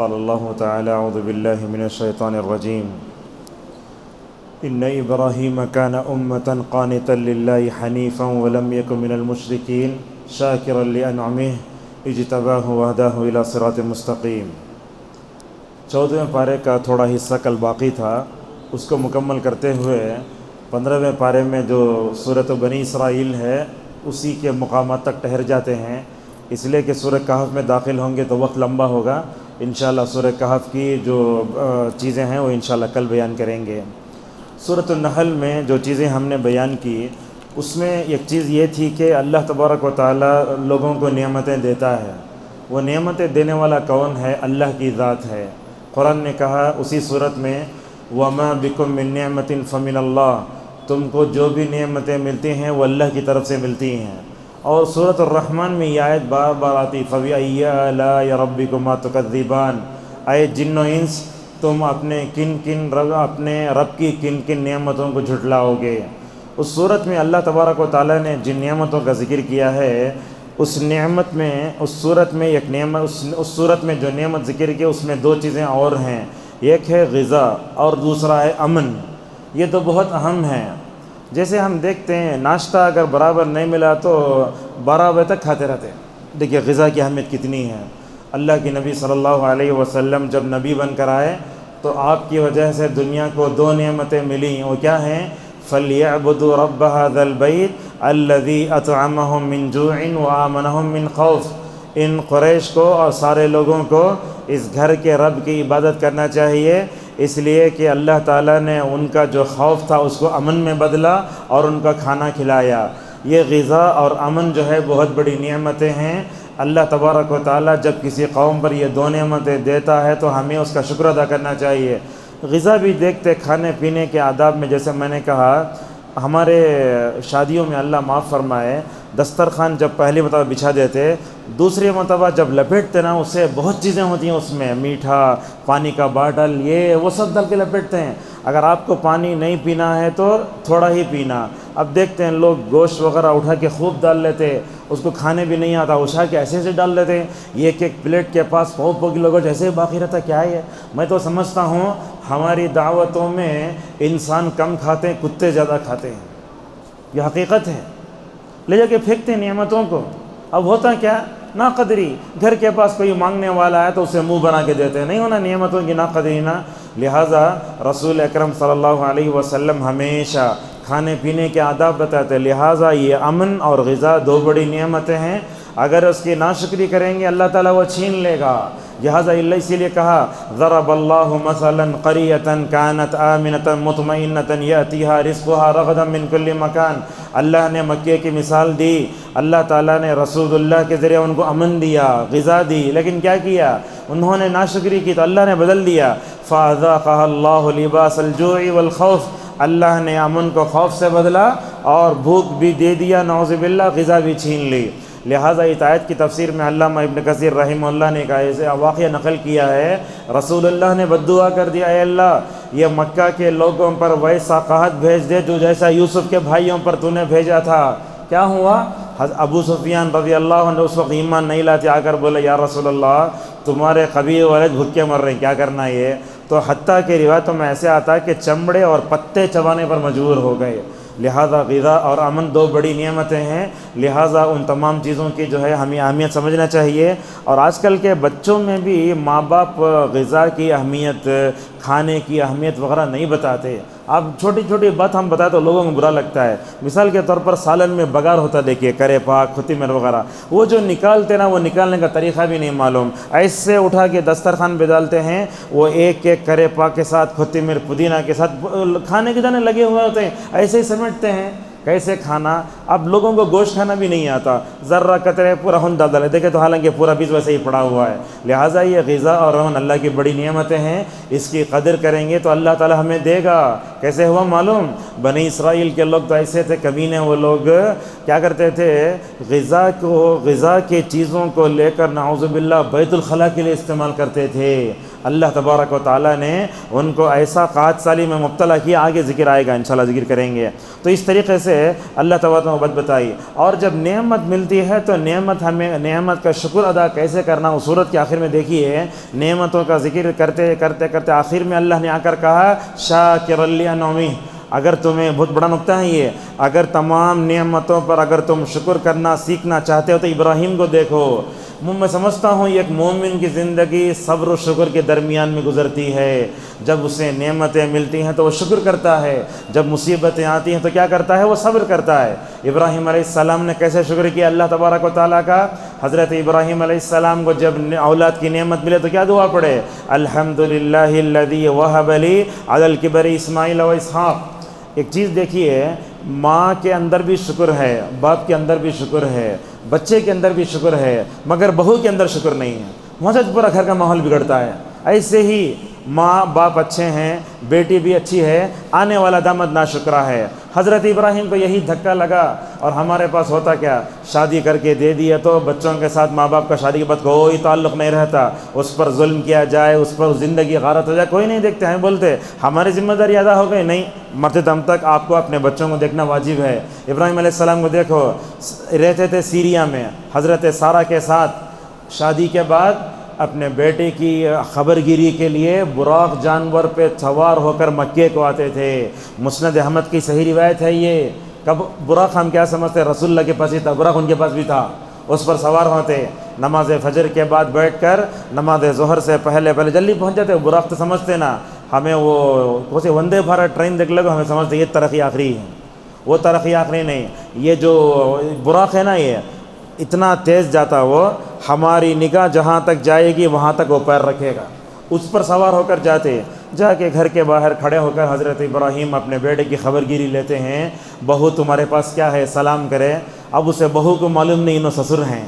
قال اللہ تعالی اعوذ باللہ من الشیطان الرجیم ان ابراہیم کان امۃ قانتا للہ حنیفا ولم یک من المشرکین شاکرا لانعمہ اجتباہ وہداہ الی صراط مستقیم۔ 14ویں پارے کا تھوڑا حصہ کل باقی تھا، اس کو مکمل کرتے ہوئے 15ویں پارے میں جو سورۃ بنی اسرائیل ہے اسی کے مقامات تک ٹھہر جاتے ہیں، اس لیے کہ سورہ کہف میں داخل ہوں گے تو وقت لمبا ہوگا۔ انشاءاللہ سورہ کہف کی جو چیزیں ہیں وہ انشاءاللہ کل بیان کریں گے۔ سورۃ النحل میں جو چیزیں ہم نے بیان کی اس میں ایک چیز یہ تھی کہ اللہ تبارک و تعالی لوگوں کو نعمتیں دیتا ہے، وہ نعمتیں دینے والا کون ہے؟ اللہ کی ذات ہے۔ قرآن نے کہا اسی صورت میں وَمَا بِكُم مِّن نِّعْمَةٍ فَمِنَ اللَّهِ، تم کو جو بھی نعمتیں ملتی ہیں وہ اللہ کی طرف سے ملتی ہیں۔ اور سورۃ الرحمن میں یہ آیت بار بار آتی فَبِأَيِّ آلَاءِ رَبِّكُمَا تُكَذِّبَانِ، اے جن و انس تم اپنے اپنے رب کی کن کن نعمتوں کو جھٹلاؤ گے۔ اس صورت میں اللہ تبارک و تعالیٰ نے جن نعمتوں کا ذکر کیا ہے اس صورت میں جو نعمت ذکر کی اس میں دو چیزیں اور ہیں، ایک ہے غذا اور دوسرا ہے امن۔ یہ تو بہت اہم ہے۔ جیسے ہم دیکھتے ہیں ناشتہ اگر برابر نہیں ملا تو 12 بجے تک کھاتے رہتے ہیں۔ دیکھیے غذا کی اہمیت کتنی ہے۔ اللہ کے نبی صلی اللہ علیہ وسلم جب نبی بن کر آئے تو آپ کی وجہ سے دنیا کو دو نعمتیں ملیں، وہ کیا ہیں؟ فَلْيَعْبُدُوا رَبَّ هَذَا الْبَيْتِ الَّذِي أَطْعَمَهُم مِّن جُوعٍ وَآمَنَهُم مِّن خَوْفٍ۔ ان قریش کو اور سارے لوگوں کو اس گھر کے رب کی عبادت کرنا چاہیے، اس لیے کہ اللہ تعالیٰ نے ان کا جو خوف تھا اس کو امن میں بدلا اور ان کا کھانا کھلایا۔ یہ غذا اور امن جو ہے بہت بڑی نعمتیں ہیں۔ اللہ تبارک و تعالیٰ جب کسی قوم پر یہ دو نعمتیں دیتا ہے تو ہمیں اس کا شکر ادا کرنا چاہیے۔ غذا بھی دیکھتے کھانے پینے کے آداب میں، جیسے میں نے کہا ہمارے شادیوں میں اللہ معاف فرمائے دسترخوان جب پہلی مرتبہ بچھا دیتے، دوسری مرتبہ جب لپیٹتے نا اسے بہت چیزیں ہوتی ہیں، اس میں میٹھا، پانی کا باٹل، یہ وہ سب ڈال کے لپیٹتے ہیں۔ اگر آپ کو پانی نہیں پینا ہے تو تھوڑا ہی پینا۔ اب دیکھتے ہیں لوگ گوشت وغیرہ اٹھا کے خوب ڈال لیتے، اس کو کھانے بھی نہیں آتا، اٹھا کے ایسے ایسے ڈال لیتے ہیں، ایک ایک پلیٹ کے پاس پاؤ کلو جیسے باقی رہتا کیا ہے۔ میں تو سمجھتا ہوں ہماری دعوتوں میں انسان کم کھاتے ہیں، کتے زیادہ کھاتے ہیں، یہ حقیقت ہے۔ لے جا کے پھینکتے ہیں نعمتوں کو۔ اب ہوتا کیا؟ ناقدری۔ گھر کے پاس کوئی مانگنے والا ہے تو اسے منہ بنا کے دیتے ہیں، نہیں ہونا نعمتوں کی ناقدری نا۔ لہٰذا رسول اکرم صلی اللہ علیہ وسلم ہمیشہ کھانے پینے کے آداب بتاتے، لہٰذا یہ امن اور غذا دو بڑی نعمتیں ہیں، اگر اس کی ناشکری کریں گے اللہ تعالیٰ وہ چھین لے گا۔ لہٰذا اللہ اسی لیے کہا ضرب اللہ مثلا قریۃ کانت آمنۃ مطمئنۃ یأتیہا رزقہا رغدا من کل مکان۔ اللہ نے مکے کی مثال دی، اللہ تعالیٰ نے رسول اللہ کے ذریعے ان کو امن دیا، غذا دی، لیکن کیا کیا؟ انہوں نے ناشکری کی تو اللہ نے بدل دیا۔ فَأَذَاقَهَا اللَّهُ لِبَاسَ الْجُوعِ وَالْخَوْفِ، اللہ نے امن کو خوف سے بدلا اور بھوک بھی دے دیا، نعوذ باللہ غذا بھی چھین لی۔ لہٰذا اس آیت کی تفسیر میں علامہ ابن کثیر رحمہ اللہ نے ایک ایسے واقعہ نقل کیا ہے، رسول اللہ نے بد دعا کر دیا، اے اللہ یہ مکہ کے لوگوں پر ویسا قحط بھیج دے جو جیسا یوسف کے بھائیوں پر تو نے بھیجا تھا۔ کیا ہوا؟ ابو سفیان رضی اللہ عنہ اس وقت ایمان نہیں لاتے، آ کر بولے یا رسول اللہ تمہارے قبیلے والے بھوکے مر رہے ہیں، کیا کرنا یہ؟ تو حتیٰ کہ روایتوں میں ایسے آتا ہے کہ چمڑے اور پتے چبانے پر مجبور ہو گئے۔ لہٰذا غذا اور امن دو بڑی نعمتیں ہیں، لہٰذا ان تمام چیزوں کی جو ہے ہمیں اہمیت سمجھنا چاہیے۔ اور آج کل کے بچوں میں بھی ماں باپ غذا کی اہمیت، کھانے کی اہمیت وغیرہ نہیں بتاتے۔ اب چھوٹی چھوٹی بات ہم بتائیں تو لوگوں کو برا لگتا ہے۔ مثال کے طور پر سالن میں بگار ہوتا دیکھیے، کرے پاک، کوتمیر وغیرہ، وہ جو نکالتے نا وہ نکالنے کا طریقہ بھی نہیں معلوم، ایسے اٹھا کے دسترخوان پہ ڈالتے ہیں، وہ ایک ایک کرے پاک کے ساتھ، کوتمیر پودینہ کے ساتھ کھانے کے دانے لگے ہوئے ہوتے ہیں، ایسے ہی سمیٹتے ہیں۔ کیسے کھانا؟ اب لوگوں کو گوشت کھانا بھی نہیں آتا، ذرہ قطرے پورا ہن ڈال ڈالے دیکھے تو حالانکہ پورا بیج ویسے ہی پڑا ہوا ہے۔ لہٰذا یہ غذا اور امن اللہ کی بڑی نعمتیں ہیں، اس کی قدر کریں گے تو اللہ تعالی ہمیں دے گا۔ کیسے ہوا معلوم؟ بنی اسرائیل کے لوگ تو ایسے تھے کمینے، وہ لوگ کیا کرتے تھے؟ غذا کی چیزوں کو لے کر نعوذ باللہ بیت الخلاء کے لیے استعمال کرتے تھے۔ اللہ تبارک و تعالیٰ نے ان کو ایسا قحط سالی میں مبتلا کیا، آگے ذکر آئے گا انشاءاللہ ذکر کریں گے۔ تو اس طریقے سے اللہ تبارک و تعالیٰ بتائی، اور جب نعمت ملتی ہے تو نعمت کا شکر ادا کیسے کرنا، اس صورت کے آخر میں دیکھیے نعمتوں کا ذکر کرتے کرتے کرتے آخر میں اللہ نے آ کر کہا شاکر لانعمہ۔ اگر تمہیں بہت بڑا نقطہ ہے یہ، اگر تمام نعمتوں پر اگر تم شکر کرنا سیکھنا چاہتے ہو تو ابراہیم کو دیکھو۔ میں سمجھتا ہوں ایک مومن کی زندگی صبر و شکر کے درمیان میں گزرتی ہے۔ جب اسے نعمتیں ملتی ہیں تو وہ شکر کرتا ہے، جب مصیبتیں آتی ہیں تو کیا کرتا ہے، وہ صبر کرتا ہے۔ ابراہیم علیہ السلام نے کیسے شکر کیا اللہ تبارک و تعالیٰ کا؟ حضرت ابراہیم علیہ السلام کو جب اولاد کی نعمت ملے تو کیا دعا پڑھے؟ الحمدللہ الذی وہب لی علی الکبر اسماعیل و اسحاق۔ ایک چیز دیکھیے، ماں کے اندر بھی شکر ہے، باپ کے اندر بھی شکر ہے، بچے کے اندر بھی شکر ہے، مگر بہو کے اندر شکر نہیں ہے، وہاں سے پورا گھر کا ماحول بگڑتا ہے۔ ایسے ہی ماں باپ اچھے ہیں، بیٹی بھی اچھی ہے، آنے والا داماد ناشکرا ہے۔ حضرت ابراہیم کو یہی دھکا لگا، اور ہمارے پاس ہوتا کیا، شادی کر کے دے دیا تو بچوں کے ساتھ ماں باپ کا شادی کے بعد کوئی تعلق نہیں رہتا، اس پر ظلم کیا جائے، اس پر زندگی غارت ہو جائے، کوئی نہیں دیکھتے ہیں، بولتے ہماری ذمہ داری ادا ہو گئی، نہیں، مرتے دم تک آپ کو اپنے بچوں کو دیکھنا واجب ہے۔ ابراہیم علیہ السلام کو دیکھو، رہتے تھے سیریا میں حضرت سارہ کے ساتھ، شادی کے بعد اپنے بیٹے کی خبر گیری کے لیے براق جانور پہ سوار ہو کر مکے کو آتے تھے۔ مسند احمد کی صحیح روایت ہے یہ۔ کب براق ہم کیا سمجھتے، رسول اللہ کے پاس ہی تھا، براق ان کے پاس بھی تھا، اس پر سوار ہوتے، نماز فجر کے بعد بیٹھ کر نماز ظہر سے پہلے جلدی پہنچ جاتے۔ براق تو سمجھتے نا، ہمیں وہ کون سی وندے بھارت ٹرین دیکھ لگو ہمیں سمجھتے یہ ترقی آخری ہے، وہ ترقی آخری نہیں، یہ جو براق ہے نا یہ اتنا تیز جاتا، وہ ہماری نگاہ جہاں تک جائے گی وہاں تک وہ پیر رکھے گا، اس پر سوار ہو کر جاتے۔ جا کے گھر کے باہر کھڑے ہو کر حضرت ابراہیم اپنے بیٹے کی خبر گیری لیتے ہیں، بہو تمہارے پاس کیا ہے، سلام کرے۔ اب اسے بہو کو معلوم نہیں انہوں سسر ہیں۔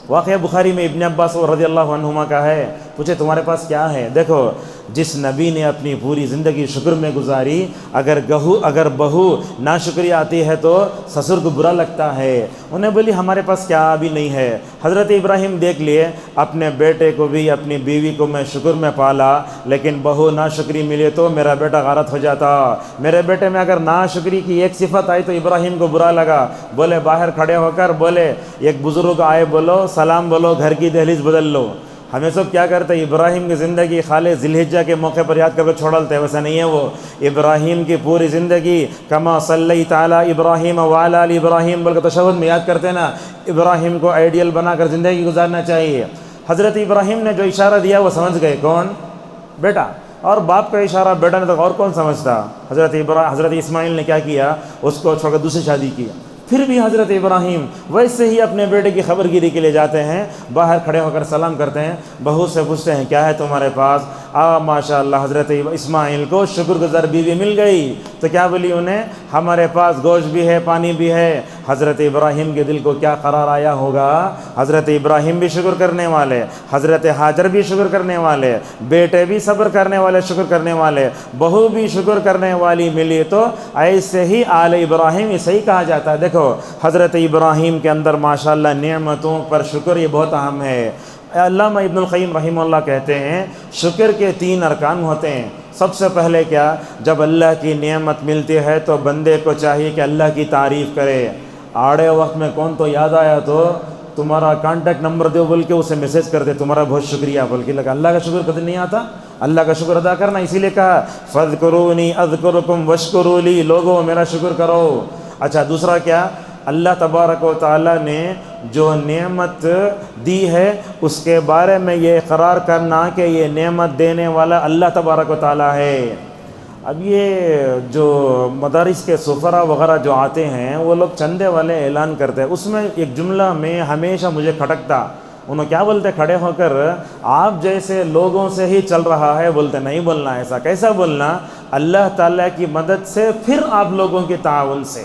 واقعہ بخاری میں ابن عباس رضی اللہ عنہما کا ہے، پوچھے تمہارے پاس کیا ہے؟ دیکھو جس نبی نے اپنی پوری زندگی شکر میں گزاری، اگر بہو ناشکری آتی ہے تو سسر کو برا لگتا ہے۔ انہیں بولی ہمارے پاس کیا بھی نہیں ہے۔ حضرت ابراہیم دیکھ لیے اپنے بیٹے کو بھی اپنی بیوی کو میں شکر میں پالا، لیکن بہو ناشکری ملے تو میرا بیٹا غارت ہو جاتا۔ میرے بیٹے میں اگر ناشکری کی ایک صفت آئی تو ابراہیم کو برا لگا، بولے باہر کھڑے ہو کر بولے ایک بزرگ آئے، بولو سلام بولو، گھر کی دہلیز بدل لو۔ ہمیں سب کیا کرتے ہیں، ابراہیم کی زندگی خالی ذی الحجہ کے موقع پر یاد کر کے چھوڑ ڈالتے ہیں، ویسا نہیں ہے۔ وہ ابراہیم کی پوری زندگی کما صلی تعالی ابراہیم وعلی آل ابراہیم بول کے تشہد میں یاد کرتے ہیں نا، ابراہیم کو آئیڈیل بنا کر زندگی گزارنا چاہیے۔ حضرت ابراہیم نے جو اشارہ دیا وہ سمجھ گئے، کون؟ بیٹا۔ اور باپ کا اشارہ بیٹا نے تو اور کون سمجھتا۔ حضرت اسماعیل نے کیا کیا، اس کو چھوڑ کر دوسری شادی کی۔ پھر بھی حضرت ابراہیم ویسے ہی اپنے بیٹے کی خبر گیری کے لیے جاتے ہیں، باہر کھڑے ہو کر سلام کرتے ہیں، بہو سے پوچھتے ہیں کیا ہے تمہارے پاس؟ ماشاء اللہ حضرت اسماعیل کو شکر گزار بیوی مل گئی، تو کیا بولی انہیں، ہمارے پاس گوشت بھی ہے، پانی بھی ہے۔ حضرت ابراہیم کے دل کو کیا قرار آیا ہوگا، حضرت ابراہیم بھی شکر کرنے والے، حضرت ہاجر بھی شکر کرنے والے، بیٹے بھی صبر کرنے والے، شکر کرنے والے، بہو بھی شکر کرنے والی ملی، تو ایسے ہی آل ابراہیم اسے ہی کہا جاتا ہے۔ دیکھو حضرت ابراہیم کے اندر ماشاءاللہ نعمتوں پر شکر یہ بہت اہم ہے۔ علامہ ابن القیم رحمہ اللہ کہتے ہیں شکر کے 3 ارکان ہوتے ہیں۔ سب سے پہلے کیا، جب اللہ کی نعمت ملتی ہے تو بندے کو چاہیے کہ اللہ کی تعریف کرے۔ آڑے وقت میں کون تو یاد آیا تو تمہارا کانٹیکٹ نمبر دو بول کے اسے میسیج کر دے، تمہارا بہت شکریہ بول کے لگا۔ اللہ کا شکر کبھی نہیں آتا، اللہ کا شکر ادا کرنا، اسی لیے کہا فاذکرونی اذکرکم واشکروا لی، لوگوں میرا شکر کرو۔ اچھا دوسرا کیا، اللہ تبارک و تعالیٰ نے جو نعمت دی ہے اس کے بارے میں یہ اقرار کرنا کہ یہ نعمت دینے والا اللہ تبارک و تعالیٰ ہے۔ اب یہ جو مدارس کے سفراء وغیرہ جو آتے ہیں وہ لوگ چندے والے اعلان کرتے ہیں، اس میں ایک جملہ میں ہمیشہ مجھے کھٹکتا، انہوں کیا بولتے کھڑے ہو کر، آپ جیسے لوگوں سے ہی چل رہا ہے، بولتے نہیں بولنا ایسا، کیسا بولنا، اللہ تعالیٰ کی مدد سے پھر آپ لوگوں کے تعاون سے۔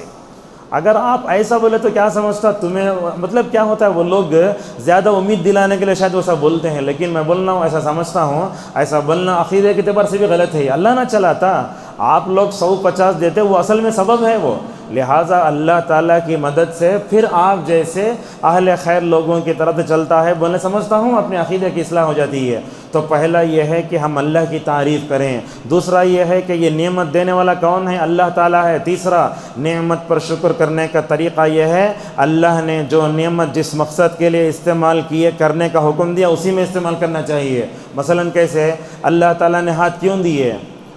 اگر آپ ایسا بولے تو کیا سمجھتا تمہیں، مطلب کیا ہوتا ہے، وہ لوگ زیادہ امید دلانے کے لیے شاید وہ سب بولتے ہیں، لیکن میں بولنا ہوں ایسا سمجھتا ہوں، ایسا بولنا عقیدے کے اعتبار سے بھی غلط ہے۔ اللہ نہ چلاتا، آپ لوگ 150 دیتے، وہ اصل میں سبب ہے وہ، لہٰذا اللہ تعالیٰ کی مدد سے پھر آپ جیسے اہل خیر لوگوں کی طرف چلتا ہے، بولنے سمجھتا ہوں اپنے عقیدے کی اصلاح ہو جاتی ہے۔ تو پہلا یہ ہے کہ ہم اللہ کی تعریف کریں، دوسرا یہ ہے کہ یہ نعمت دینے والا کون ہے؟ اللہ تعالیٰ ہے، تیسرا نعمت پر شکر کرنے کا طریقہ یہ ہے اللہ نے جو نعمت جس مقصد کے لیے استعمال کیے کرنے کا حکم دیا اسی میں استعمال کرنا چاہیے۔ مثلا کیسے؟ اللہ تعالیٰ نے ہاتھ کیوں دیے؟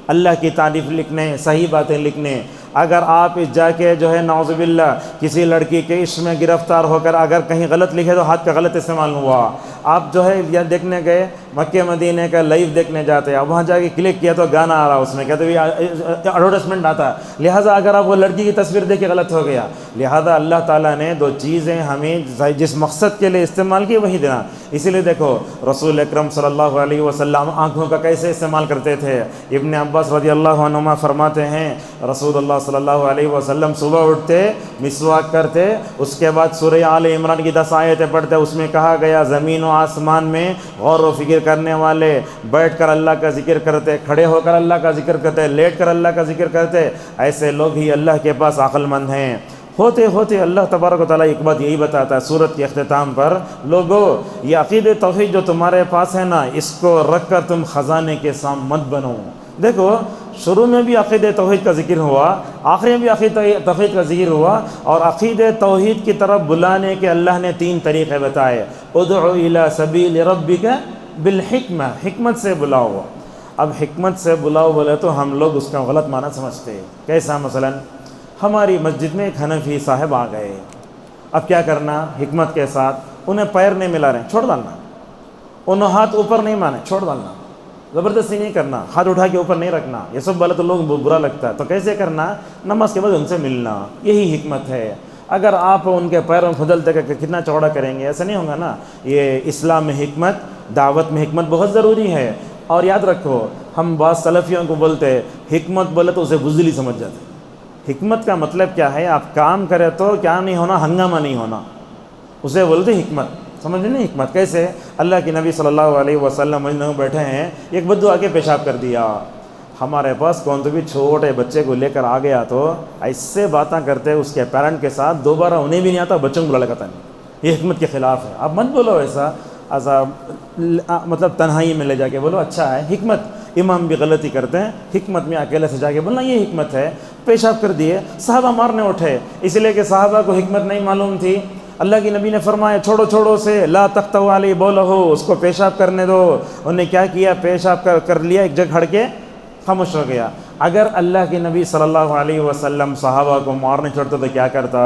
اللہ کی تعریف لکھنے، صحیح باتیں لکھنے۔ اگر آپ جا کے جو ہے نعوذ باللہ کسی لڑکی کے عشق میں گرفتار ہو کر اگر کہیں غلط لکھے تو ہاتھ کا غلط استعمال ہوا۔ آپ جو ہے یا دیکھنے گئے مکہ مدینہ کا لائیو دیکھنے جاتے ہیں، اب وہاں جا کے کلک کیا تو گانا آ رہا اس میں، کہتے ایڈورٹائزمنٹ آتا ہے، لہٰذا اگر آپ وہ لڑکی کی تصویر دیکھ کے غلط ہو گیا۔ لہٰذا اللہ تعالیٰ نے دو چیزیں ہمیں جس مقصد کے لیے استعمال کی وہی دینا۔ اسی لیے دیکھو رسول اکرم صلی اللہ علیہ وسلم آنکھوں کا کیسے استعمال کرتے تھے۔ ابن عباس رضی اللہ عنہما فرماتے ہیں رسول اللہ صلی اللہ علیہ وسلم صبح اٹھتے، مسواک کرتے، اس کے بعد سورہ آل عمران کی 10 آیتیں پڑھتے، اس میں کہا گیا زمین و آسمان میں غور و فکر کرنے والے بیٹھ کر اللہ کا ذکر کرتے، کھڑے ہو کر اللہ کا ذکر کرتے، لیٹ کر اللہ کا ذکر کرتے، ایسے لوگ ہی اللہ کے پاس عقل مند ہیں۔ ہوتے ہوتے اللہ تبارک و تعالیٰ ایک بات یہی بتاتا ہے سورت کے اختتام پر، لوگوں یہ عقید توحید جو تمہارے پاس ہے نا اس کو رکھ کر تم خزانے کے سام مت بنو۔ دیکھو شروع میں بھی عقید توحید کا ذکر ہوا، آخر میں بھی عقید توحید کا ذکر ہوا، اور عقید توحید کی طرف بلانے کے اللہ نے 3 طریقے بتائے۔ ادعو الی سبیل ربک بالحکمہ، حکمت سے بلاؤ۔ اب حکمت سے بلاؤ بولے تو ہم لوگ اس کا غلط معنی سمجھتے ہیں۔ کیسا؟ مثلا ہماری مسجد میں ایک حنفی صاحب آ گئے، اب کیا کرنا؟ حکمت کے ساتھ انہیں پیر نہیں ملا رہے ہیں، چھوڑ ڈالنا، انہیں ہاتھ اوپر نہیں مانے، چھوڑ ڈالنا، زبردستی نہیں کرنا، ہاتھ اٹھا کے اوپر نہیں رکھنا، یہ سب بولے تو لوگ برا لگتا ہے، تو کیسے کرنا؟ نماز کے بعد ان سے ملنا، یہی حکمت ہے۔ اگر آپ ان کے پیروں میں کھدلتے کہ کتنا چوڑا کریں گے، ایسا نہیں ہوگا نا۔ یہ اسلام میں حکمت، دعوت میں حکمت بہت ضروری ہے۔ اور یاد رکھو ہم بعض سلفیوں کو بولتے حکمت بولے تو اسے بزدلی سمجھ جاتے۔ حکمت کا مطلب کیا ہے؟ آپ کام کرے تو کیا نہیں ہونا؟ ہنگامہ نہیں ہونا، اسے بولتے حکمت۔ سمجھ نہیں حکمت کیسے؟ اللہ کے نبی صلی اللہ علیہ وسلم مجمع میں بیٹھے ہیں، ایک بدو آ کے پیشاب کر دیا، ہمارے پاس کون تو بھی چھوٹے بچے کو لے کر آ گیا تو ایسے باتیں کرتے اس کے پیرنٹ کے ساتھ، دوبارہ انہیں بھی نہیں آتا، بچوں کو بلا لگاتا نہیں۔ یہ حکمت کے خلاف ہے، آپ مت بولو ایسا، مطلب تنہائی میں لے جا کے بولو اچھا ہے۔ حکمت، امام بھی غلطی کرتے ہیں، حکمت میں اکیلے سے جا کے بولنا یہ حکمت ہے۔ پیشاب کر دیے، صحابہ مارنے اٹھے، اس لیے کہ صحابہ کو حکمت نہیں معلوم تھی۔ اللہ کی نبی نے فرمایا چھوڑو چھوڑو سے، لا تختو علی بولہو، اس کو پیشاب کرنے دو۔ انہوں نے کیا کیا؟ پیشاب کر لیا، ایک جگہ کھڑ کے خاموش ہو گیا۔ اگر اللہ کے نبی صلی اللہ علیہ وسلم صحابہ کو مارنے چھوڑتے تو کیا کرتا؟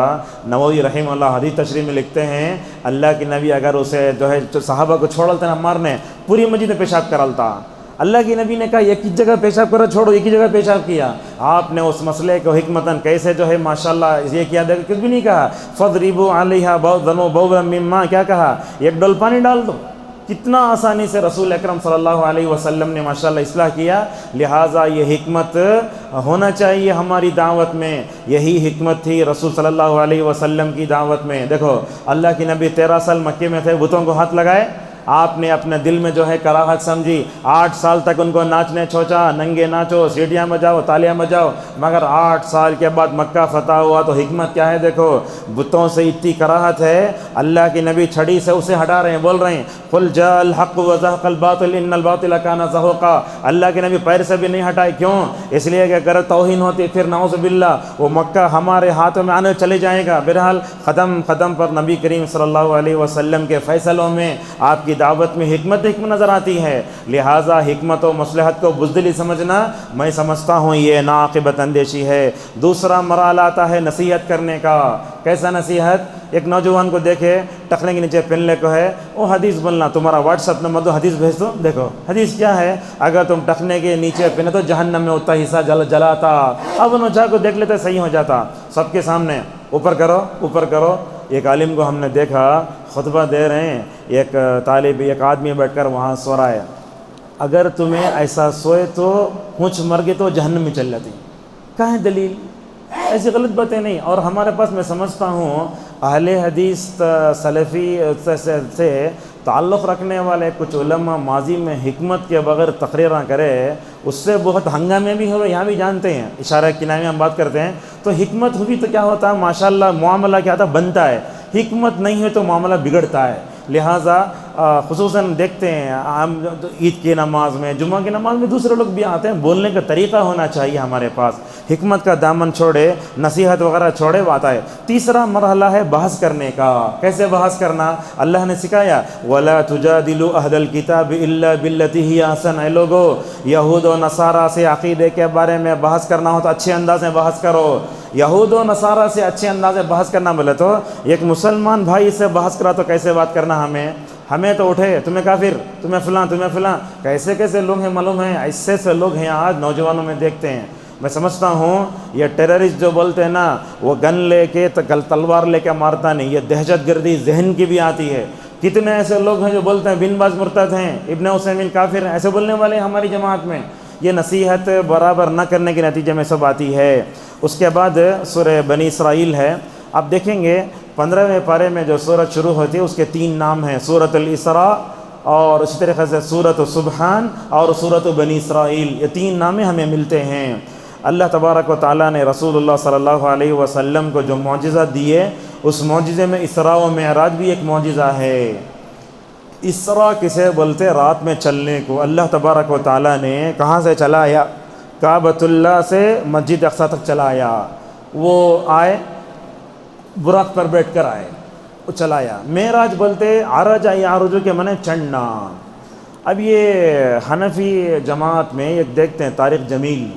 نووی رحمہ اللہ حدیث تشریح میں لکھتے ہیں اللہ کے نبی اگر اسے جو ہے صحابہ کو چھوڑلتے نہ مارنے، پوری مسجد میں پیشاب کرالتا۔ اللہ کی نبی نے کہا ایک ہی جگہ پیشاب کرو، چھوڑو، ایک ہی جگہ پیشاب کیا۔ آپ نے اس مسئلے کو حکمتاً کیسے جو ہے ماشاءاللہ یہ کیا، دیکھ کچھ بھی نہیں کہا فَضْرِبُوا عَلَيْهَا بَوْضًا مِّمَّا، کیا کہا؟ ایک ڈول پانی ڈال دو۔ کتنا آسانی سے رسول اکرم صلی اللہ علیہ وسلم نے ماشاءاللہ اصلاح کیا۔ لہٰذا یہ حکمت ہونا چاہیے ہماری دعوت میں، یہی حکمت تھی رسول صلی اللہ علیہ وسلم کی دعوت میں۔ دیکھو اللہ کے نبی 13 سال مکے میں تھے، بتوں کو ہاتھ لگائے، آپ نے اپنے دل میں جو ہے کراہت سمجھی، 8 سال تک ان کو ناچنے چھوچا، ننگے ناچو، سیٹیاں بجاؤ، تالیاں بجاؤ، مگر 8 سال کے بعد مکہ فتح ہوا تو حکمت کیا ہے؟ دیکھو بتوں سے اتنی کراہت ہے، اللہ کے نبی چھڑی سے اسے ہٹا رہے ہیں، بول رہے ہیں قل جاء الحق وزهق الباطل ان الباطل كان زهوقا۔ اللہ کے نبی پیر سے بھی نہیں ہٹائے، کیوں؟ اس لیے کہ اگر توہین ہوتی پھر نعوذ باللہ وہ مکہ ہمارے ہاتھوں میں آنے چلے جائے گا۔ بہرحال قدم قدم پر نبی کریم صلی اللہ علیہ وسلم کے فیصلوں میں آپ کی دعوت میں حکمت نظر آتی ہے۔ لہٰذا حکمت و مصلحت کو بزدلی سمجھنا میں سمجھتا ہوں یہ ناعاقبت اندیشی ہے۔ دوسرا مرحلہ آتا ہے نصیحت کرنے کا۔ کیسا نصیحت؟ ایک نوجوان کو دیکھے ٹخنے کے نیچے پہننے کو ہے، وہ حدیث بولنا، تمہارا واٹس ایپ نمبر دو، حدیث بھیج دو۔ دیکھو حدیث کیا ہے؟ اگر تم ٹخنے کے نیچے پہنے تو جہنم میں اتنا حصہ جلاتا۔ اب انہوں جا کو دیکھ لیتے صحیح ہو جاتا، سب کے سامنے اوپر کرو اوپر کرو۔ ایک عالم کو ہم نے دیکھا خطبہ دے رہے ہیں، ایک آدمی بیٹھ کر وہاں سو رہا ہے، اگر تمہیں ایسا سوئے تو ہونچ مر گئے تو جہنم میں چل جاتی۔ کہاں ہے دلیل؟ ایسی غلط باتیں نہیں۔ اور ہمارے پاس میں سمجھتا ہوں اہل حدیث سلفی سے تعلق رکھنے والے کچھ علماء ماضی میں حکمت کے بغیر تقریراں کرے، اس سے بہت ہنگامے بھی ہوئے، یہاں بھی جانتے ہیں، اشارہ کنایہ میں ہم بات کرتے ہیں۔ تو حکمت ہوئی تو کیا ہوتا ہے؟ ماشاءاللہ معاملہ کیا ہوتا ہے؟ بنتا ہے۔ حکمت نہیں ہے تو معاملہ بگڑتا ہے۔ لہٰذا خصوصاً دیکھتے ہیں ہم عید کی نماز میں، جمعہ کی نماز میں دوسرے لوگ بھی آتے ہیں، بولنے کا طریقہ ہونا چاہیے ہمارے پاس، حکمت کا دامن چھوڑے، نصیحت وغیرہ چھوڑے وہ آتا ہے۔ تیسرا مرحلہ ہے بحث کرنے کا۔ کیسے بحث کرنا؟ اللہ نے سکھایا وَلَا تُجَادِلُوا أَهْلَ الْكِتَابِ إِلَّا بِالَّتِي هِيَ أَحْسَنُ۔ اے لوگو، یہود و نصارہ سے عقیدے کے بارے میں بحث کرنا ہو تو اچھے انداز میں بحث کرو۔ یہود و نصارہ سے اچھے انداز میں بحث کرنا بولے تو ایک مسلمان بھائی سے بحث کرا تو کیسے بات کرنا ہمیں تو اٹھے تمہیں کافر، تمہیں فلاں، کیسے لوگ ہیں معلوم ہیں، ایسے لوگ ہیں آج نوجوانوں میں دیکھتے ہیں۔ میں سمجھتا ہوں یہ ٹیررسٹ جو بولتے ہیں نا، وہ گن لے کے تلوار لے کے مارتا نہیں، یہ دہشت گردی ذہن کی بھی آتی ہے۔ کتنے ایسے لوگ ہیں جو بولتے ہیں بن باز مرتد ہیں، ابن عثیمین کافر ہیں، ایسے بولنے والے ہیں ہماری جماعت میں۔ یہ نصیحت برابر نہ کرنے کے نتیجے میں سب آتی ہے۔ اس کے بعد سورہ بنی اسرائیل ہے، آپ دیکھیں گے 15ویں پارے میں جو سورت شروع ہوتی ہے اس کے 3 نام ہیں، سورۃ الاسراء، اور اسی طریقے سے سورۃ سبحان اور سورۃ بنی اسرائیل، یہ 3 نام ہمیں ملتے ہیں۔ اللہ تبارک و تعالیٰ نے رسول اللہ صلی اللہ علیہ وسلم کو جو معجزہ دیے، اس معجزے میں اسراء و معراج بھی ایک معجزہ ہے۔ اسراء کسے بولتے؟ رات میں چلنے کو۔ اللہ تبارک و تعالیٰ نے کہاں سے چلایا؟ کعبۃ اللہ سے مسجد اقصیٰ تک چلایا۔ وہ آئے، براق پر بیٹھ کر آئے، وہ چلایا۔ معراج بولتے عرج یعرج کے معنی چڑھنا۔ اب یہ حنفی جماعت میں ایک دیکھتے ہیں طارق جمیل،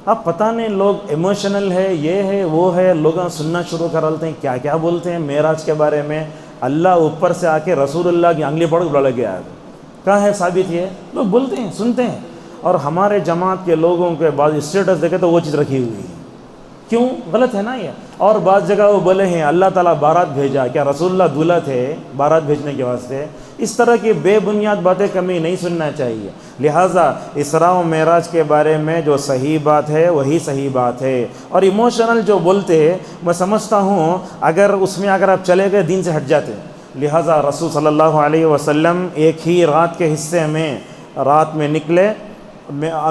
اب پتہ نہیں لوگ ایموشنل ہے، یہ ہے وہ ہے، لوگ سننا شروع کر ڈالتے ہیں، کیا بولتے ہیں معراج کے بارے میں۔ اللہ اوپر سے آ کے رسول اللہ کی انگلی پڑھ کے بڑھ گیا ہے، کہاں ہے ثابت؟ یہ لوگ بولتے ہیں، سنتے ہیں، اور ہمارے جماعت کے لوگوں کے بعض اسٹیٹس دیکھے تو وہ چیز رکھی ہوئی ہے۔ کیوں؟ غلط ہے نا یہ۔ اور بعض جگہ وہ بولے ہیں اللہ تعالیٰ بارات بھیجا، کیا رسول اللہ دولہا تھے بارات بھیجنے کے واسطے؟ اس طرح کی بے بنیاد باتیں کمی نہیں سننا چاہیے۔ لہٰذا اسراء و معراج کے بارے میں جو صحیح بات ہے وہی صحیح بات ہے، اور ایموشنل جو بولتے میں سمجھتا ہوں اگر اس میں اگر آپ چلے گئے دین سے ہٹ جاتے۔ لہٰذا رسول صلی اللہ علیہ وسلم ایک ہی رات کے حصے میں رات میں نکلے،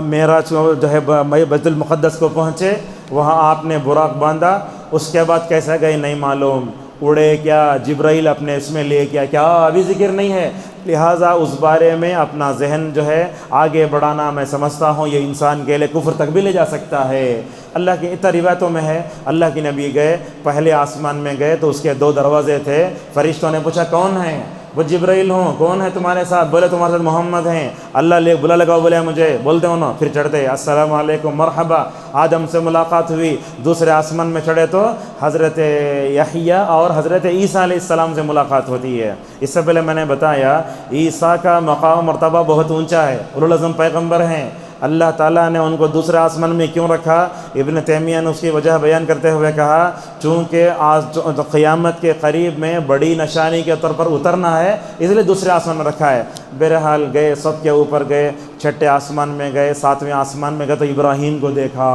معراج جو ہے بیت المقدس کو پہنچے، وہاں آپ نے براق باندھا، اس کے بعد کیسا گئے نہیں معلوم، اڑے کیا، جبرائیل اپنے اس میں لے کیا ابھی ذکر نہیں ہے۔ لہٰذا اس بارے میں اپنا ذہن جو ہے آگے بڑھانا میں سمجھتا ہوں یہ انسان کے لیے کفر تک بھی لے جا سکتا ہے۔ اللہ کی اتنا روایتوں میں ہے، اللہ کے نبی گئے، پہلے آسمان میں گئے تو اس کے 2 دروازے تھے، فرشتوں نے پوچھا کون ہیں؟ وہ جبرائیل ہوں۔ کون ہے تمہارے ساتھ؟ بولے تمہارے ساتھ محمد ہیں۔ اللہ بلا لگاؤ، بولے مجھے، بولتے ہو نا، پھر چڑھتے السلام علیکم مرحبا، آدم سے ملاقات ہوئی۔ دوسرے آسمان میں چڑھے تو حضرت یحییٰ اور حضرت عیسیٰ علیہ السلام سے ملاقات ہوتی ہے۔ اس سے پہلے میں نے بتایا عیسیٰ کا مقام مرتبہ بہت اونچا ہے، اولوالعزم پیغمبر ہیں۔ اللہ تعالیٰ نے ان کو دوسرے آسمان میں کیوں رکھا؟ ابن تیمیہ نے اس کی وجہ بیان کرتے ہوئے کہا چونکہ آج قیامت کے قریب میں بڑی نشانی کے طور پر اترنا ہے، اس لیے دوسرے آسمان میں رکھا ہے۔ بہرحال گئے، سب کے اوپر گئے، 6ٹھے آسمان میں گئے، 7ویں آسمان میں گئے تو ابراہیم کو دیکھا۔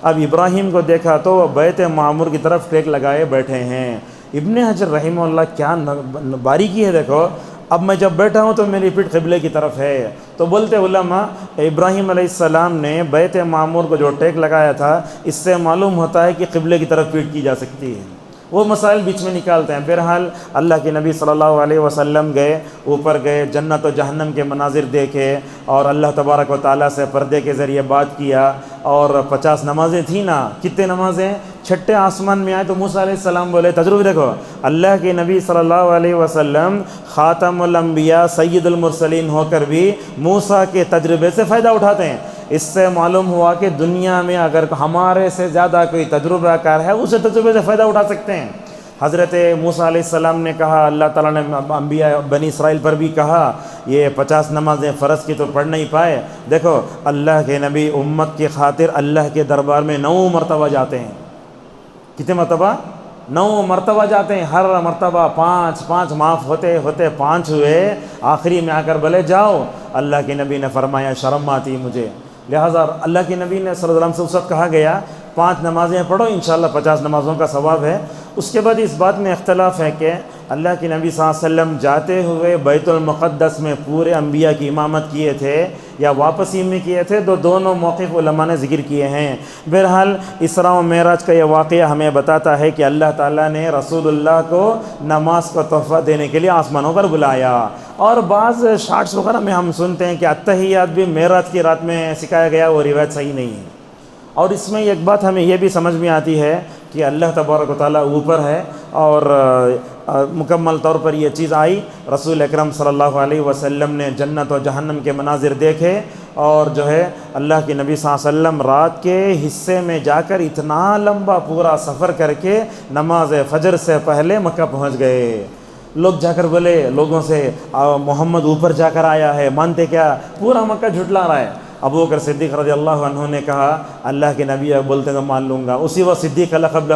اب ابراہیم کو دیکھا تو بیت معمور کی طرف ٹیک لگائے بیٹھے ہیں۔ ابن حجر رحمہ اللہ کیا باریکی ہے دیکھو، اب میں جب بیٹھا ہوں تو میری پیٹھ قبلے کی طرف ہے، تو بولتے علماء ابراہیم علیہ السلام نے بیت معمور کو جو ٹیک لگایا تھا، اس سے معلوم ہوتا ہے کہ قبلے کی طرف پیٹھ کی جا سکتی ہے۔ وہ مسائل بیچ میں نکالتے ہیں۔ بہرحال اللہ کے نبی صلی اللہ علیہ وسلم گئے، اوپر گئے، جنت و جہنم کے مناظر دیکھے، اور اللہ تبارک و تعالیٰ سے پردے کے ذریعے بات کیا، اور 50 نمازیں تھیں نا، کتنے نمازیں؟ 6ٹھے آسمان میں آئے تو موسیٰ علیہ السلام بولے، تجربہ دیکھو، اللہ کے نبی صلی اللہ علیہ وسلم خاتم الانبیاء سید المرسلین ہو کر بھی موسیٰ کے تجربے سے فائدہ اٹھاتے ہیں۔ اس سے معلوم ہوا کہ دنیا میں اگر ہمارے سے زیادہ کوئی تجربہ کار ہے، اسے تجربے سے فائدہ اٹھا سکتے ہیں۔ حضرت موسیٰ علیہ السلام نے کہا، اللہ تعالیٰ نے انبیاء بنی اسرائیل پر بھی کہا یہ 50 نمازیں فرض کی تو پڑھ نہیں پائے، دیکھو اللہ کے نبی امت کی خاطر اللہ کے دربار میں 9 مرتبہ جاتے ہیں۔ کتنے مرتبہ؟ 9 مرتبہ جاتے ہیں، ہر مرتبہ 5 معاف ہوتے ہوتے 5 ہوئے، آخری میں آ کر بولے جاؤ۔ اللہ کے نبی نے فرمایا شرم آتی مجھے، لہٰذا اللہ کے نبی نے صلی اللہ علیہ وسلم سے اس وقت کہا گیا 5 نمازیں پڑھو، انشاءاللہ 50 نمازوں کا ثواب ہے۔ اس کے بعد اس بات میں اختلاف ہے کہ اللہ کے نبی صلی اللہ علیہ وسلم جاتے ہوئے بیت المقدس میں پورے انبیاء کی امامت کیے تھے یا واپسی میں کیے تھے، تو دونوں موقف علماء نے ذکر کیے ہیں۔ بہرحال اسراء و معراج کا یہ واقعہ ہمیں بتاتا ہے کہ اللہ تعالیٰ نے رسول اللہ کو نماز کا تحفہ دینے کے لیے آسمانوں پر بلایا۔ اور بعض شارٹس وغیرہ میں ہم سنتے ہیں کہ التحیات بھی معراج کی رات میں سکھایا گیا، وہ روایت صحیح نہیں ہے۔ اور اس میں ایک بات ہمیں یہ بھی سمجھ میں آتی ہے کہ اللہ تبارک و تعالیٰ اوپر ہے، اور مکمل طور پر یہ چیز آئی، رسول اکرم صلی اللہ علیہ وسلم نے جنت و جہنم کے مناظر دیکھے، اور جو ہے اللہ کے نبی صلی اللہ علیہ وسلم رات کے حصے میں جا کر اتنا لمبا پورا سفر کر کے نماز فجر سے پہلے مکہ پہنچ گئے۔ لوگ جا کر بولے لوگوں سے محمد اوپر جا کر آیا ہے، مانتے کیا؟ پورا مکہ جھٹلا رہا ہے۔ ابو بکر صدیق رضی اللہ عنہ نے کہا اللہ کے نبی بولتے تو مان لوں گا، اسی وقت صدیق کا لقب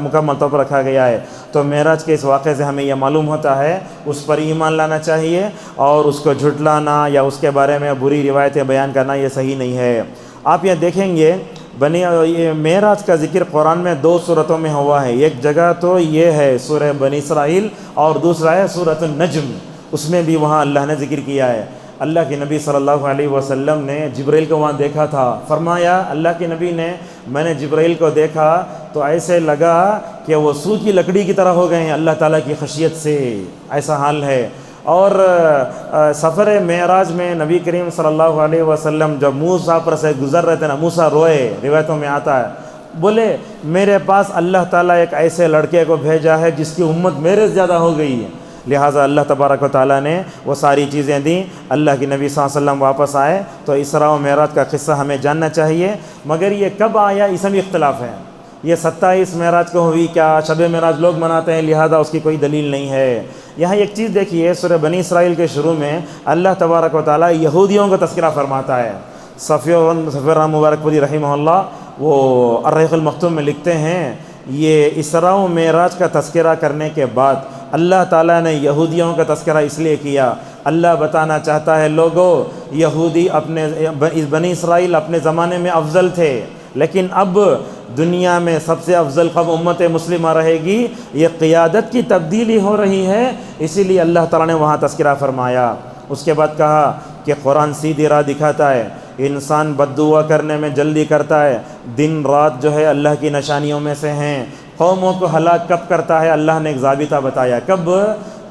مکمل طور پر رکھا گیا ہے۔ تو معراج کے اس واقعے سے ہمیں یہ معلوم ہوتا ہے اس پر ایمان لانا چاہیے، اور اس کو جھٹلانا یا اس کے بارے میں بری روایتیں بیان کرنا یہ صحیح نہیں ہے۔ آپ یہ دیکھیں گے معراج کا ذکر قرآن میں 2 صورتوں میں ہوا ہے۔ ایک جگہ تو یہ ہے سورہ بنی اسرائیل، اور دوسرا ہے سورۃ النجم، اس میں بھی وہاں اللہ نے ذکر کیا ہے۔ اللہ کے نبی صلی اللہ علیہ وسلم نے جبرائیل کو وہاں دیکھا تھا، فرمایا اللہ کے نبی نے میں نے جبرائیل کو دیکھا تو ایسے لگا کہ وہ سو کی لکڑی کی طرح ہو گئے ہیں اللہ تعالیٰ کی خشیت سے، ایسا حال ہے۔ اور سفر معراج میں نبی کریم صلی اللہ علیہ وسلم جب موسیٰ پر سے گزر رہے تھے نا، موسیٰ روئے، روایتوں میں آتا ہے، بولے میرے پاس اللہ تعالیٰ ایک ایسے لڑکے کو بھیجا ہے جس کی امت میرے سے زیادہ ہو گئی ہے، لہٰذا اللہ تبارک و تعالیٰ نے وہ ساری چیزیں دیں، اللہ کے نبی صلی اللہ علیہ وسلم واپس آئے۔ تو اسراء و معراج کا قصہ ہمیں جاننا چاہیے، مگر یہ کب آیا اس میں اختلاف ہے۔ یہ 27 معراج کو ہوئی کیا؟ شب معراج لوگ مناتے ہیں، لہذا اس کی کوئی دلیل نہیں ہے۔ یہاں ایک چیز دیکھیے، سورہ بنی اسرائیل کے شروع میں اللہ تبارک و تعالیٰ یہودیوں کا تذکرہ فرماتا ہے۔ صفی الرحمن مبارک پوری رحمہ اللہ وہ الرحیق المختوم میں لکھتے ہیں، یہ اسراء و معراج کا تذکرہ کرنے کے بعد اللہ تعالیٰ نے یہودیوں کا تذکرہ اس لیے کیا، اللہ بتانا چاہتا ہے لوگوں یہودی بنی اسرائیل اپنے زمانے میں افضل تھے، لیکن اب دنیا میں سب سے افضل قوم امت مسلمہ رہے گی، یہ قیادت کی تبدیلی ہو رہی ہے، اسی لیے اللہ تعالیٰ نے وہاں تذکرہ فرمایا۔ اس کے بعد کہا کہ قرآن سیدھی راہ دکھاتا ہے، انسان بد دعا کرنے میں جلدی کرتا ہے، دن رات جو ہے اللہ کی نشانیوں میں سے ہیں۔ قوموں کو ہلاک کب کرتا ہے؟ اللہ نے ایک ضابطہ بتایا، کب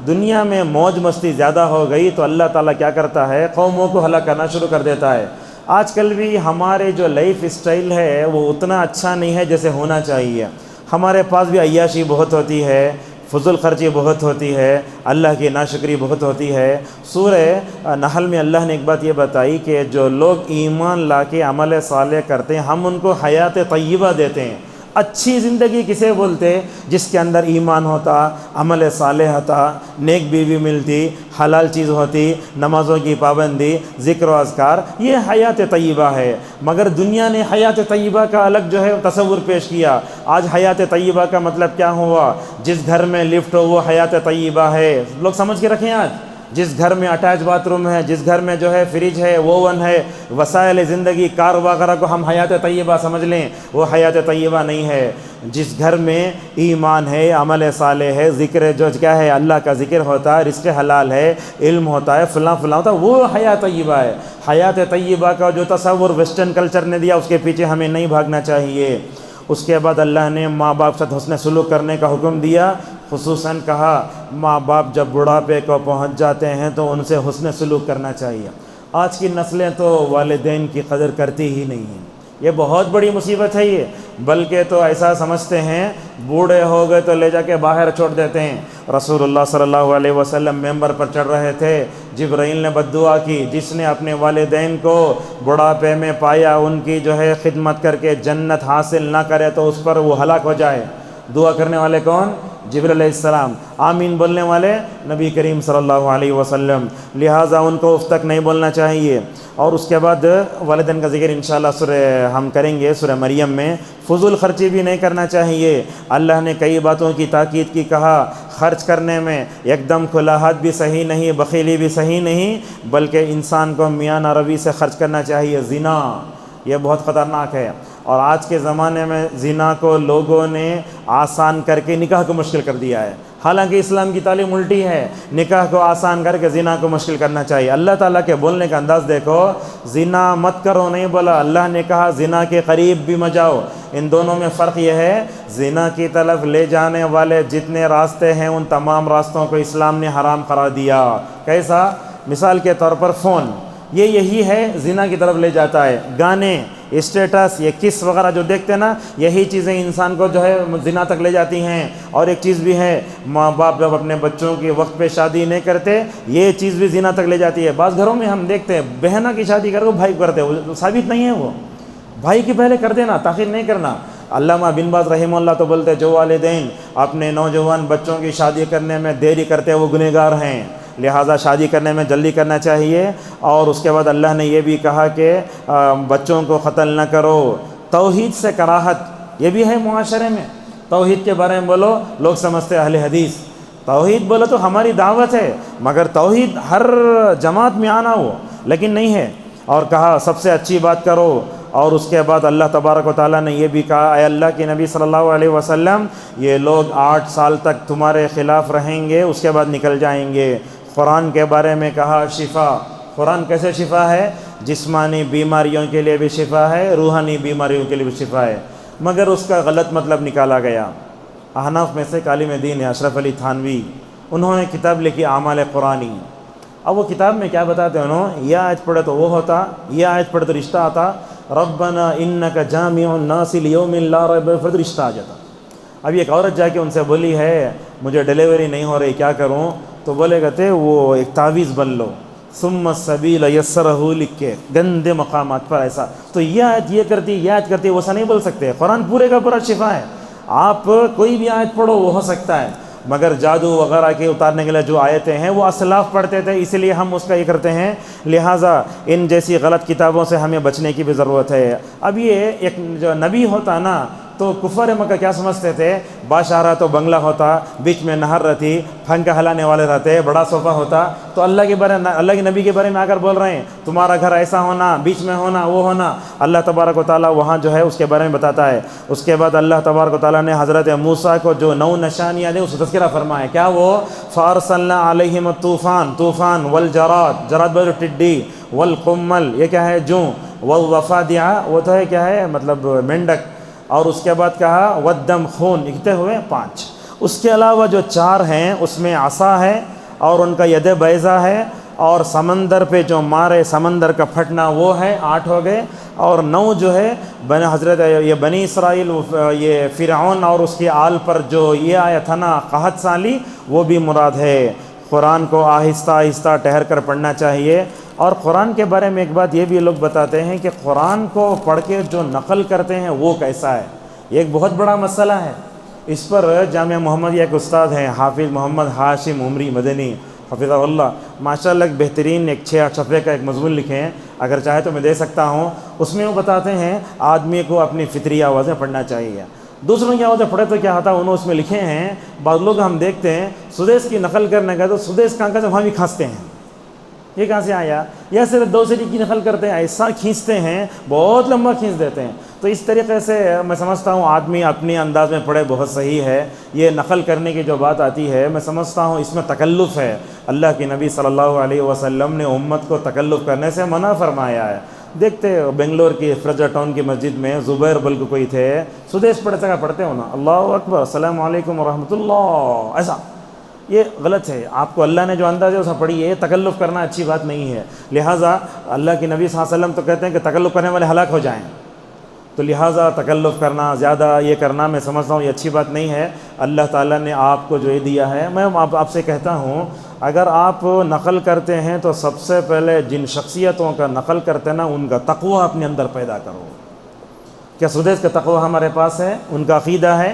دنیا میں موج مستی زیادہ ہو گئی تو اللہ تعالیٰ کیا کرتا ہے؟ قوموں کو ہلاک کرنا شروع کر دیتا ہے۔ آج کل بھی ہمارے جو لائف اسٹائل ہے وہ اتنا اچھا نہیں ہے جیسے ہونا چاہیے۔ ہمارے پاس بھی عیاشی بہت ہوتی ہے، فضول خرچی بہت ہوتی ہے، اللہ کی ناشکری بہت ہوتی ہے۔ سورہ نحل میں اللہ نے ایک بات یہ بتائی کہ جو لوگ ایمان لا کے عمل صالح کرتے ہیں ہم ان کو حیات طیبہ دیتے ہیں۔ اچھی زندگی کسے بولتے؟ جس کے اندر ایمان ہوتا، عمل صالح ہوتا، نیک بیوی ملتی، حلال چیز ہوتی، نمازوں کی پابندی، ذکر و اذکار، یہ حیات طیبہ ہے۔ مگر دنیا نے حیات طیبہ کا الگ جو ہے تصور پیش کیا۔ آج حیات طیبہ کا مطلب کیا ہوا؟ جس گھر میں لفٹ ہو وہ حیات طیبہ ہے، لوگ سمجھ کے رکھیں۔ آج جس گھر میں اٹیچ باتھ روم ہے، جس گھر میں جو ہے فریج ہے، اوون ہے، وسائل زندگی کار وغیرہ کو ہم حیات طیبہ سمجھ لیں، وہ حیات طیبہ نہیں ہے۔ جس گھر میں ایمان ہے، عمل صالح ہے، ذکر جو کیا ہے اللہ کا ذکر ہوتا ہے، رزق حلال ہے، علم ہوتا ہے، فلاں فلاں ہوتا ہے، وہ حیات طیبہ ہے۔ حیات طیبہ کا جو تصور ویسٹرن کلچر نے دیا اس کے پیچھے ہمیں نہیں بھاگنا چاہیے۔ اس کے بعد اللہ نے ماں باپ سے حسن سلوک کرنے کا حکم دیا، خصوصاً کہا ماں باپ جب بڑھاپے کو پہنچ جاتے ہیں تو ان سے حسن سلوک کرنا چاہیے۔ آج کی نسلیں تو والدین کی قدر کرتی ہی نہیں ہیں، یہ بہت بڑی مصیبت ہے یہ، بلکہ تو ایسا سمجھتے ہیں بوڑھے ہو گئے تو لے جا کے باہر چھوڑ دیتے ہیں۔ رسول اللہ صلی اللہ علیہ وسلم ممبر پر چڑھ رہے تھے، جبرائیل نے بد دعا کی، جس نے اپنے والدین کو بڑھاپے میں پایا ان کی جو ہے خدمت کر کے جنت حاصل نہ کرے تو اس پر وہ ہلاک ہو جائے۔ دعا کرنے والے کون؟ جبرائیل علیہ السلام۔ آمین بولنے والے نبی کریم صلی اللہ علیہ وسلم، لہٰذا ان کو اف تک نہیں بولنا چاہیے۔ اور اس کے بعد والدین کا ذکر انشاءاللہ سورہ ہم کریں گے سورہ مریم میں۔ فضول خرچی بھی نہیں کرنا چاہیے، اللہ نے کئی باتوں کی تاکید کی، کہا خرچ کرنے میں ایک دم کھلا ہاتھ بھی صحیح نہیں، بخیلی بھی صحیح نہیں، بلکہ انسان کو میانہ روی سے خرچ کرنا چاہیے۔ زنا یہ بہت خطرناک ہے، اور آج کے زمانے میں زنا کو لوگوں نے آسان کر کے نکاح کو مشکل کر دیا ہے۔ حالانکہ اسلام کی تعلیم الٹی ہے، نکاح کو آسان کر کے زنا کو مشکل کرنا چاہیے۔ اللہ تعالیٰ کے بولنے کا انداز دیکھو، زنا مت کرو نہیں بولا، اللہ نے کہا زنا کے قریب بھی مت جاؤ۔ ان دونوں میں فرق یہ ہے، زنا کی طرف لے جانے والے جتنے راستے ہیں ان تمام راستوں کو اسلام نے حرام قرار دیا۔ کیسا؟ مثال کے طور پر فون، یہی ہے زنا کی طرف لے جاتا ہے۔ گانے، اسٹیٹس، یہ کس وغیرہ جو دیکھتے ہیں نا، یہی چیزیں انسان کو جو ہے زنا تک لے جاتی ہیں۔ اور ایک چیز بھی ہے، ماں باپ جب اپنے بچوں کی وقت پہ شادی نہیں کرتے، یہ چیز بھی زنا تک لے جاتی ہے۔ بعض گھروں میں ہم دیکھتے ہیں بہنہ کی شادی کر کے بھائی کو کرتے، وہ ثابت نہیں ہے، وہ بھائی کی پہلے کر دینا، تاخیر نہیں کرنا۔ علامہ بن باز رحمہ اللہ تو بولتے جو والدین اپنے نوجوان بچوں کی شادی کرنے میں دیری کرتے وہ گنہگار ہیں، لہٰذا شادی کرنے میں جلدی کرنا چاہیے۔ اور اس کے بعد اللہ نے یہ بھی کہا کہ بچوں کو قتل نہ کرو۔ توحید سے کراہت یہ بھی ہے معاشرے میں، توحید کے بارے میں بولو، لوگ سمجھتے اہل حدیث، توحید بولو تو ہماری دعوت ہے، مگر توحید ہر جماعت میں آنا ہو، لیکن نہیں ہے۔ اور کہا سب سے اچھی بات کرو۔ اور اس کے بعد اللہ تبارک و تعالیٰ نے یہ بھی کہا، اے اللہ کے نبی صلی اللہ علیہ وسلم، یہ لوگ 8 سال تک تمہارے خلاف رہیں گے، اس کے بعد نکل جائیں گے۔ قرآن کے بارے میں کہا شفا، قرآن کیسے شفا ہے؟ جسمانی بیماریوں کے لیے بھی شفا ہے، روحانی بیماریوں کے لیے بھی شفا ہے، مگر اس کا غلط مطلب نکالا گیا۔ احناف میں سے عالم دین ہے اشرف علی تھانوی، انہوں نے کتاب لکھی اعمال قرآنی۔ اب وہ کتاب میں کیا بتاتے ہیں انہوں، یہ آیت پڑھے تو وہ ہوتا، یہ آیت پڑھے تو رشتہ آتا، ربنا انک جامع الناس لیوم لا ریب فیہ، رشتہ آ جاتا۔ اب ایک عورت جا کے ان سے بولی ہے مجھے ڈیلیوری نہیں ہو رہی، کیا کروں؟ تو بولے کہتے وہ ایک تعویذ بن لو، ثم السبیل یسرہ، لکھ کے گندے مقامات پر ایسا۔ تو یہ آیت یہ کرتی، یہ آیت کرتی، وہ ایسا نہیں بول سکتے۔ قرآن پورے کا پورا شفا ہے، آپ کوئی بھی آیت پڑھو وہ ہو سکتا ہے، مگر جادو وغیرہ کے اتارنے کے لیے جو آیتیں ہیں وہ اسلاف پڑھتے تھے، اسی لیے ہم اس کا یہ کرتے ہیں، لہٰذا ان جیسی غلط کتابوں سے ہمیں بچنے کی بھی ضرورت ہے۔ اب یہ ایک جو نبی ہوتا نا تو کفار مکہ کیا سمجھتے تھے، بادشاہ تو بنگلہ ہوتا، بیچ میں نہر رہتی، پھنکا ہلانے والے رہتے، بڑا صوفہ ہوتا، تو اللہ کے بارے اللہ کے نبی کے بارے میں آ کر بول رہے ہیں تمہارا گھر ایسا ہونا، بیچ میں ہونا، وہ ہونا۔ اللہ تبارک و تعالیٰ وہاں جو ہے اس کے بارے میں بتاتا ہے۔ اس کے بعد اللہ تبارک و تعالیٰ نے حضرت موسیٰ کو جو 9 نشانیاں دیں اس کا تذکرہ فرمایا، کیا وہ فارسلنا علیہم الطوفان، طوفان، والجراد، جراد بولو ٹڈی، والقمل یہ کیا ہے جوں، والضفادع وہ تو ہے کیا ہے مطلب مینڈک، اور اس کے بعد کہا والدم خون، لکھتے ہوئے 5۔ اس کے علاوہ جو 4 ہیں اس میں عصا ہے اور ان کا ید بیضہ ہے، اور سمندر پہ جو مارے سمندر کا پھٹنا وہ ہے، 8 ہو گئے۔ اور 9 جو ہے حضرت یہ بنی اسرائیل، یہ فرعون اور اس کے آل پر جو یہ آیا تھا نا قحط سالی، وہ بھی مراد ہے۔ قرآن کو آہستہ آہستہ ٹھہر کر پڑھنا چاہیے۔ اور قرآن کے بارے میں ایک بات یہ بھی لوگ بتاتے ہیں کہ قرآن کو پڑھ کے جو نقل کرتے ہیں وہ کیسا ہے، یہ ایک بہت بڑا مسئلہ ہے۔ اس پر جامعہ محمدیہ کے استاد ہیں حافظ محمد ہاشم عمری مدنی حفظہ اللہ، ماشاءاللہ ایک بہترین 6 صفحے کا ایک مضمون لکھے ہیں، اگر چاہے تو میں دے سکتا ہوں۔ اس میں وہ بتاتے ہیں آدمی کو اپنی فطری آوازیں پڑھنا چاہیے، دوسروں کی آوازیں پڑھے تو کیا ہوتا ہے، انہوں اس میں لکھے ہیں بعض لوگ ہم دیکھتے ہیں سدیش کی نقل کرنے کا تو سدیش کہاں سے وہاں بھی کھانستے ہیں، یہ کہاں سے آیا، یا صرف دوسری کی نقل کرتے ہیں، ایسا کھینچتے ہیں بہت لمبا کھینچ دیتے ہیں۔ تو اس طریقے سے میں سمجھتا ہوں آدمی اپنی انداز میں پڑھے بہت صحیح ہے۔ یہ نقل کرنے کی جو بات آتی ہے میں سمجھتا ہوں اس میں تکلف ہے، اللہ کے نبی صلی اللہ علیہ وسلم نے امت کو تکلف کرنے سے منع فرمایا ہے۔ دیکھتے بنگلور کی فرجا ٹاؤن کی مسجد میں زبیر بلکہ کوئی تھے، سدیش پڑھتے ہو نا، اللہ اکبر السلام علیکم ورحمۃ اللہ، ایسا یہ غلط ہے۔ آپ کو اللہ نے جو انداز ہے اسے پڑھیے، تکلف کرنا اچھی بات نہیں ہے۔ لہٰذا اللہ کے نبی صلی اللہ علیہ وسلم تو کہتے ہیں کہ تکلف کرنے والے ہلاک ہو جائیں، تو لہٰذا تکلف کرنا، زیادہ یہ کرنا میں سمجھتا ہوں یہ اچھی بات نہیں ہے۔ اللہ تعالیٰ نے آپ کو جو یہ دیا ہے، میں آپ سے کہتا ہوں اگر آپ نقل کرتے ہیں تو سب سے پہلے جن شخصیتوں کا نقل کرتے ہیں نا ان کا تقویٰ اپنے اندر پیدا کرو۔ کیا سدیس کا تقویٰ ہمارے پاس ہے؟ ان کا عقیدہ ہے؟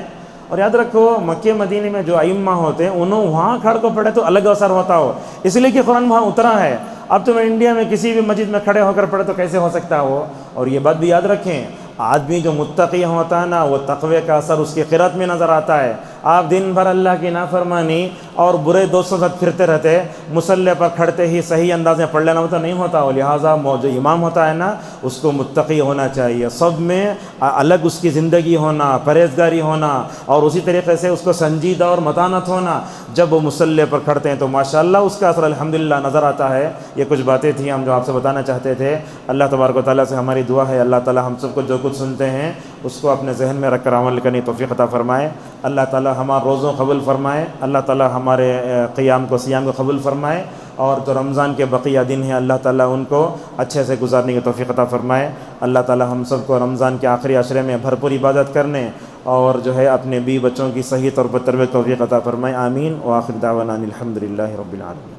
اور یاد رکھو مکہ مدینے میں جو ائمہ ہوتے ہیں انہوں وہاں کھڑ کو پڑھے تو الگ اثر ہوتا ہو، اس لیے کہ قرآن وہاں اترا ہے۔ اب تو انڈیا میں کسی بھی مسجد میں کھڑے ہو کر پڑھے تو کیسے ہو سکتا ہو؟ اور یہ بات بھی یاد رکھیں، آدمی جو متقی ہوتا ہے نا وہ تقوی کا اثر اس کی قرأت میں نظر آتا ہے۔ آپ دن بھر اللہ کی نافرمانی اور برے دوستوں سے پھرتے رہتے، مصلی پر کھڑتے ہی صحیح انداز میں پڑھ لینا ہوتا نہیں ہوتا، اور لہٰذا جو امام ہوتا ہے نا اس کو متقی ہونا چاہیے، سب میں الگ اس کی زندگی ہونا، پرہیزگاری ہونا، اور اسی طریقے سے اس کو سنجیدہ اور متانت ہونا۔ جب وہ مصلی پر کھڑتے ہیں تو ماشاءاللہ اس کا اثر الحمدللہ نظر آتا ہے۔ یہ کچھ باتیں تھیں ہم جو آپ سے بتانا چاہتے تھے۔ اللہ تبارک و تعالیٰ سے ہماری دعا ہے، اللہ تعالیٰ ہم سب کو جو کچھ سنتے ہیں اس کو اپنے ذہن میں رکھ کر عمل کرنے کی توفیق عطا فرمائے۔ اللہ تعالیٰ ہمارے روزوں قبول فرمائے، اللہ تعالیٰ ہمارے قیام کو سیام کو قبول فرمائے، اور جو رمضان کے بقیہ دن ہیں اللہ تعالیٰ ان کو اچھے سے گزارنے کی توفیق عطا فرمائے۔ اللہ تعالیٰ ہم سب کو رمضان کے آخری عشرے میں بھرپور عبادت کرنے اور جو ہے اپنے بیوی بچوں کی صحیح طور پر تربیت توفیق عطا فرمائے۔ آمین۔ وآخر دعوانا الحمدللہ رب العالمین۔